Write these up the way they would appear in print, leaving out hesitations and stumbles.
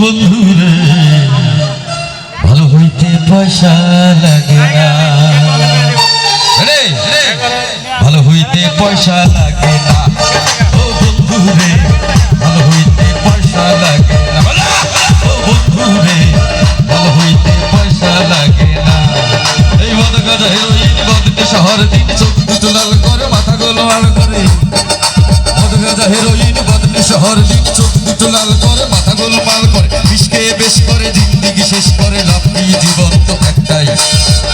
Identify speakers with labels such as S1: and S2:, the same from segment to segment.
S1: বন্ধুরে ভালো হইতে পয়সা লাগে না, ভালো হইতে পয়সা লাগে না। ও বন্ধুরে ভালো হইতে পয়সা লাগে না, ও বন্ধুরে ভালো হইতে পয়সা লাগে না। এই মদ গাঁজা হেরোইন বদতে শহর দিন চোখ দুটো লাল করে মাথা গোলমাল করে। মদ গাঁজা হেরোইন বদতে শহর দিন চোখ দুটো লাল করে মাথা গোলমাল করে। বিষকে বেশ করে জিন্দিগি শেষ করে, লাভ কি জীবন তো একটাই।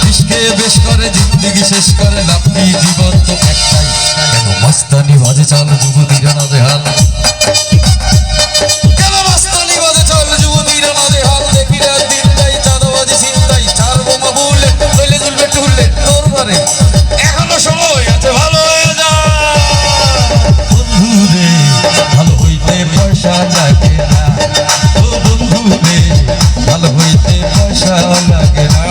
S1: বিষকে বেশ করে জিন্দিগি শেষ করে, লাভ কি জীবন তো একটাই। কেন মাস্তানি বাজে চাল যুবতীরা না দেহাল, কেন মাস্তানি বাজে চাল যুবতীরা না দেহাল। দেখিলে দিন যাই চাঁদাবাজি চিন্তাই, চার বোমা বুলেট লইলে ঝুলবে টুললে তোর ঘরে। এখনো সময় আছে ভালো হয়ে যা বন্ধুরে, ভালো হইতে পয়সা লাগে না। ও বন্ধুরে ভালো হইতে পয়সা লাগে না।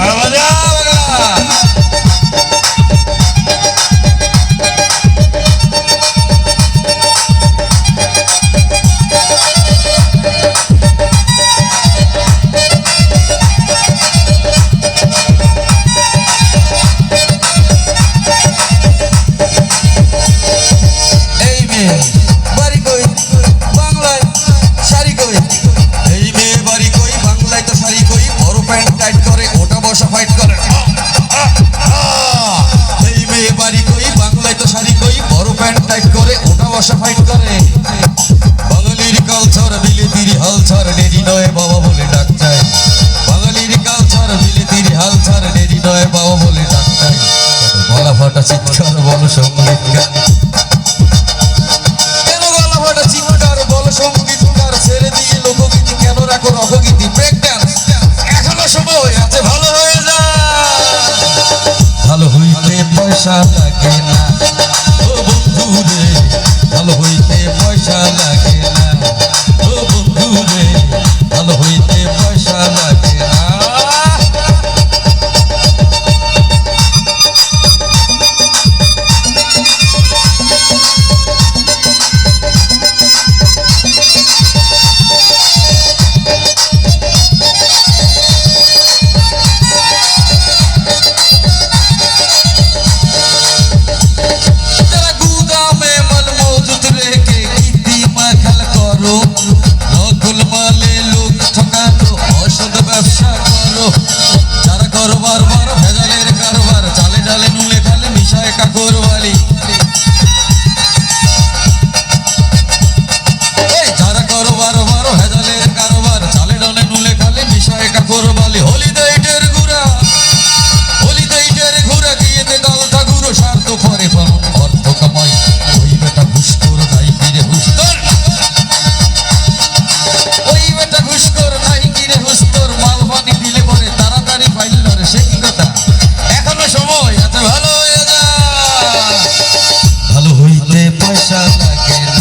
S1: বাঙালির কালচার বিলেতির হালচার, দেরি নয় বাবা বলে ডাক চাই। বাঙালির কালচার বিলেতির হালচার, দেরি নয় বাবা বলে ডাক চাই। গলা ফাটা চিৎকার বল সঙ্গীত গান, কেন গলা ফাটা চিৎকার বল সঙ্গীত গান। ছেড়ে দিয়ে লোকগীত কেন রাখো রকগীতি ব্রেক ডান্স। এখনো সময় আছে ভালো হয়ে যা, ভালো হইতে পয়সা লাগে না। ও বন্ধুরে ভালো হইতে পয়সা লাগে না, ও বন্ধুরে ভালো হইতে পয়সা লাগে না। নকল মালে লোক ঠকানো, অসৎ ব্যবসা করো। যারা করো বারবার ভেজালের কারবার, চালে ডালে নুলে খালে মিশায় কাকর বালি। যারা করো বারবার ভেজালের কারবার, চালে ডালে নুলে খালে মিশায় কাকর বালি। হলিদে ইটের ঘুরা, হলিদে ইটের ঘুরা গিয়েতে গালটা ঘুরো। স্বার্থ করে পালন অর্থ কামাই, ওই বেটা ঘুষ করো নাই ফিরে হুস তোর। ওই বেটা ঘুষখোর নাই কিরে হুস্তোর, মাল পানি দিলে পরে তাড়াতাড়ি ফাইল ধরে। সে কি কথা, এখনো সময় আছে ভালো হয়ে যা, ভালো হইতে পয়সা লাগে না।